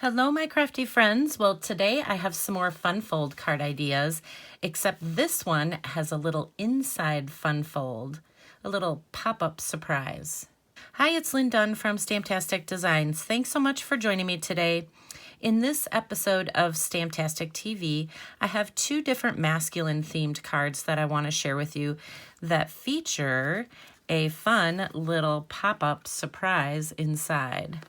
Hello, my crafty friends. Well, today I have some more fun fold card ideas, except this one has a little inside fun fold, a little pop-up surprise. Hi, it's Lynn Dunn from Stamptastic Designs. Thanks so much for joining me today. In this episode of Stamptastic TV, I have two different masculine themed cards that I want to share with you that feature a fun little pop-up surprise inside.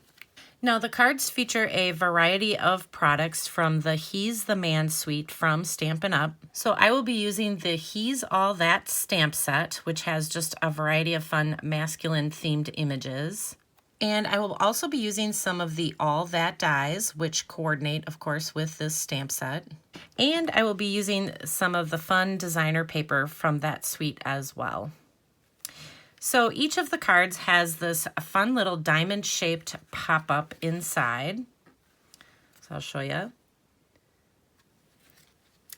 Now, the cards feature a variety of products from the He's the Man suite from Stampin' Up. So I will be using the He's All That stamp set, which has just a variety of fun masculine themed images. And I will also be using some of the All That dies, which coordinate, of course, with this stamp set. And I will be using some of the fun designer paper from that suite as well. So each of the cards has this fun little diamond-shaped pop-up inside. So I'll show you.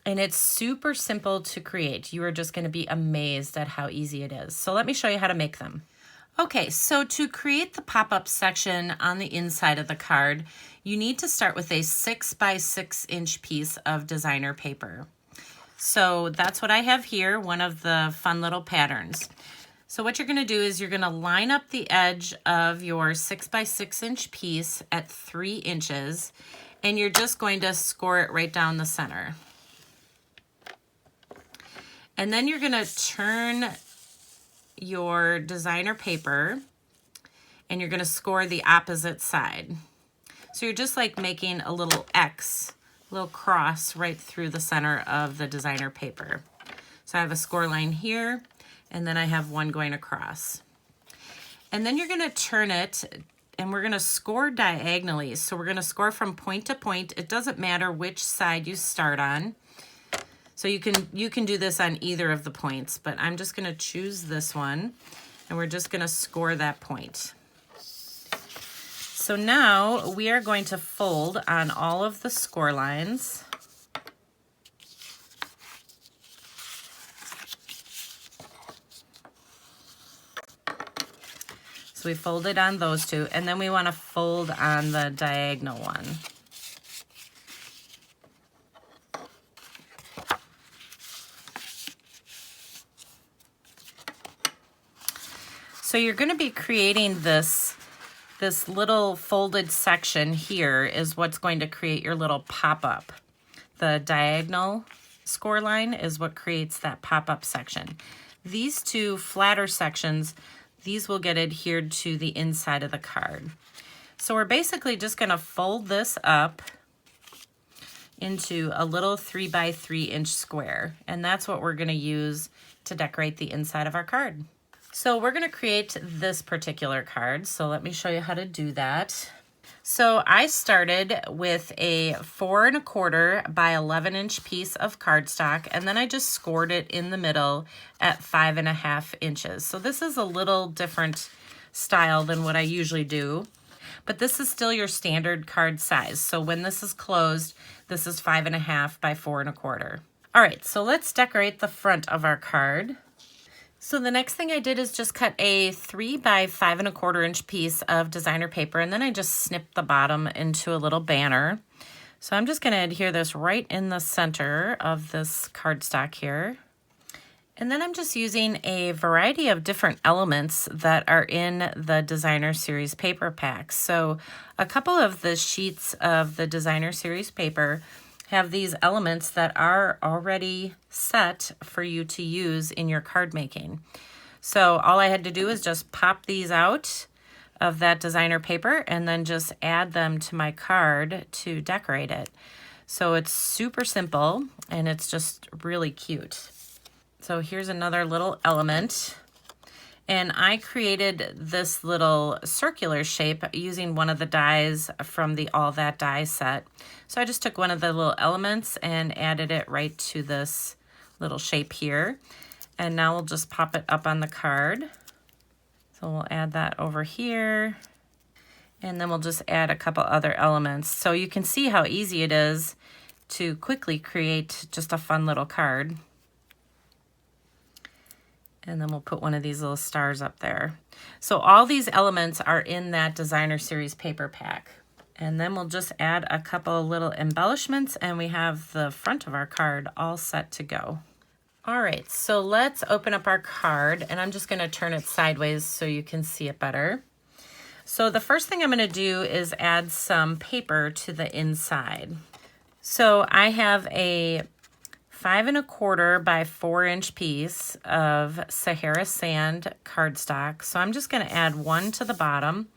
And it's super simple to create. You are just going to be amazed at how easy it is. So let me show you how to make them. Okay, so to create the pop-up section on the inside of the card, you need to start with a 6 by 6 inch piece of designer paper. So that's what I have here, one of the fun little patterns. So what you're going to do is you're going to line up the edge of your 6 by 6 inch piece at 3 inches, and you're just going to score it right down the center. And then you're going to turn your designer paper and you're going to score the opposite side. So you're just like making a little X, a little cross right through the center of the designer paper. So I have a score line here, and then I have one going across. And then you're going to turn it, and we're going to score diagonally. So we're going to score from point to point. It doesn't matter which side you start on. So you can do this on either of the points, but I'm just going to choose this one, and we're just going to score that point. So now we are going to fold on all of the score lines. So we folded on those two, and then we want to fold on the diagonal one. So you're going to be creating this little folded section here is what's going to create your little pop-up. The diagonal score line is what creates that pop-up section. These two flatter sections, these will get adhered to the inside of the card. So we're basically just going to fold this up into a little 3 by 3 inch square, and that's what we're going to use to decorate the inside of our card. So we're going to create this particular card, so let me show you how to do that. So I started with a 4 1/4 by 11 inch piece of cardstock, and then I just scored it in the middle at 5 1/2 inches. So this is a little different style than what I usually do, but this is still your standard card size. So when this is closed, this is 5 1/2 by 4 1/4. All right, so let's decorate the front of our card. So the next thing I did is just cut a 3 by 5 1/4 inch piece of designer paper, and then I just snipped the bottom into a little banner. So I'm just going to adhere this right in the center of this cardstock here. And then I'm just using a variety of different elements that are in the designer series paper packs. So a couple of the sheets of the designer series paper have these elements that are already set for you to use in your card making. So all I had to do is just pop these out of that designer paper and then just add them to my card to decorate it. So it's super simple and it's just really cute. So here's another little element. And I created this little circular shape using one of the dies from the All That die set. So I just took one of the little elements and added it right to this little shape here. And now we'll just pop it up on the card. So we'll add that over here. And then we'll just add a couple other elements. So you can see how easy it is to quickly create just a fun little card. And then we'll put one of these little stars up there. So all these elements are in that designer series paper pack. And then we'll just add a couple little embellishments and we have the front of our card all set to go. All right, so let's open up our card, and I'm just going to turn it sideways so you can see it better. So the first thing I'm going to do is add some paper to the inside. So I have a 5 1/4 by 4 inch piece of Sahara sand cardstock. So I'm just going to add one to the bottom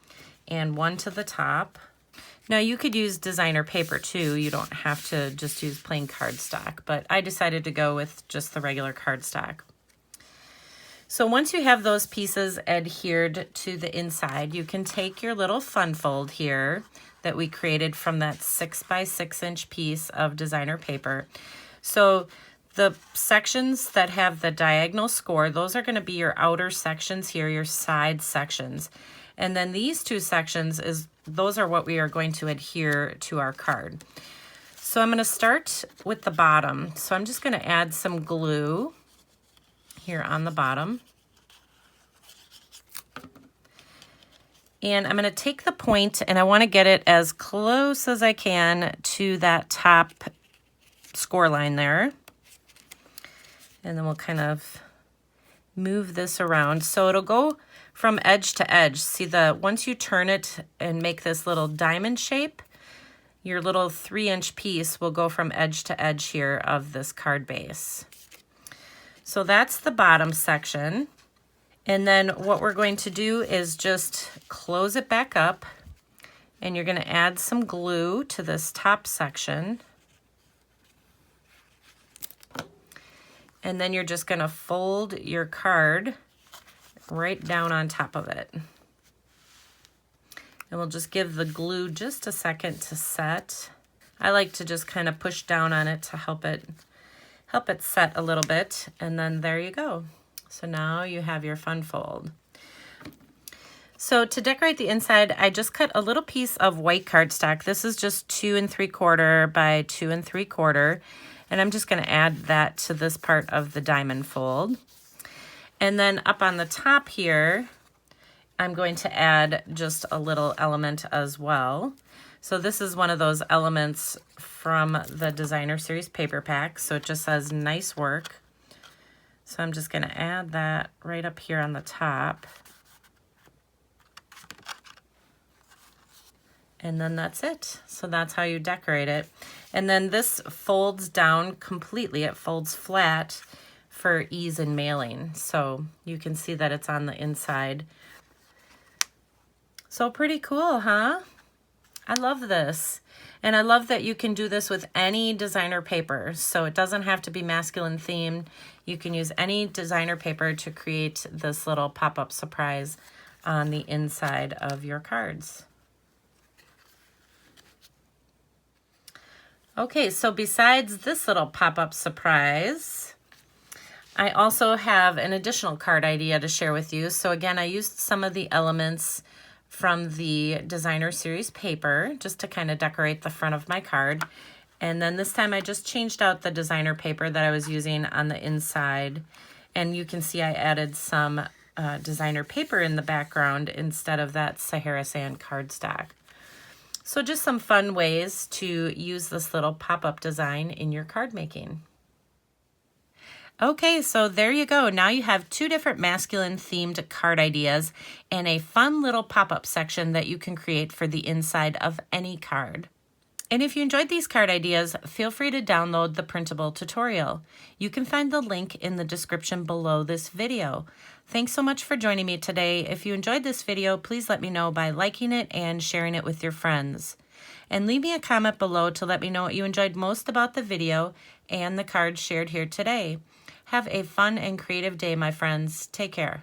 and one to the top. Now you could use designer paper too. You don't have to just use plain cardstock, but I decided to go with just the regular cardstock. So once you have those pieces adhered to the inside, you can take your little fun fold here that we created from that 6 by 6 inch piece of designer paper. So the sections that have the diagonal score, those are going to be your outer sections here, your side sections. And then these two sections, those are what we are going to adhere to our card. So I'm going to start with the bottom. So I'm just going to add some glue here on the bottom. And I'm going to take the point and I want to get it as close as I can to that top score line there. And then we'll kind of move this around. So it'll go from edge to edge. See, once you turn it and make this little diamond shape, your little 3 inch piece will go from edge to edge here of this card base. So that's the bottom section. And then what we're going to do is just close it back up, and you're going to add some glue to this top section. And then you're just going to fold your card right down on top of it. And we'll just give the glue just a second to set. I like to just kind of push down on it to help it set a little bit. And then there you go. So now you have your fun fold. So to decorate the inside, I just cut a little piece of white cardstock. This is just 2 3/4 by 2 3/4. And I'm just going to add that to this part of the diamond fold. And then up on the top here, I'm going to add just a little element as well. So this is one of those elements from the Designer Series paper pack. So it just says nice work. So I'm just going to add that right up here on the top. And then that's it. So that's how you decorate it. And then this folds down completely. It folds flat for ease in mailing. So you can see that it's on the inside. So pretty cool, huh? I love this. And I love that you can do this with any designer paper. So it doesn't have to be masculine themed. You can use any designer paper to create this little pop-up surprise on the inside of your cards. Okay, so besides this little pop-up surprise, I also have an additional card idea to share with you. So again, I used some of the elements from the Designer Series paper just to kind of decorate the front of my card. And then this time I just changed out the designer paper that I was using on the inside. And you can see I added some designer paper in the background instead of that Sahara sand cardstock. So just some fun ways to use this little pop-up design in your card making. Okay, so there you go. Now you have 2 different masculine themed card ideas and a fun little pop-up section that you can create for the inside of any card. And if you enjoyed these card ideas, feel free to download the printable tutorial. You can find the link in the description below this video. Thanks so much for joining me today. If you enjoyed this video, please let me know by liking it and sharing it with your friends. And leave me a comment below to let me know what you enjoyed most about the video and the cards shared here today. Have a fun and creative day, my friends. Take care.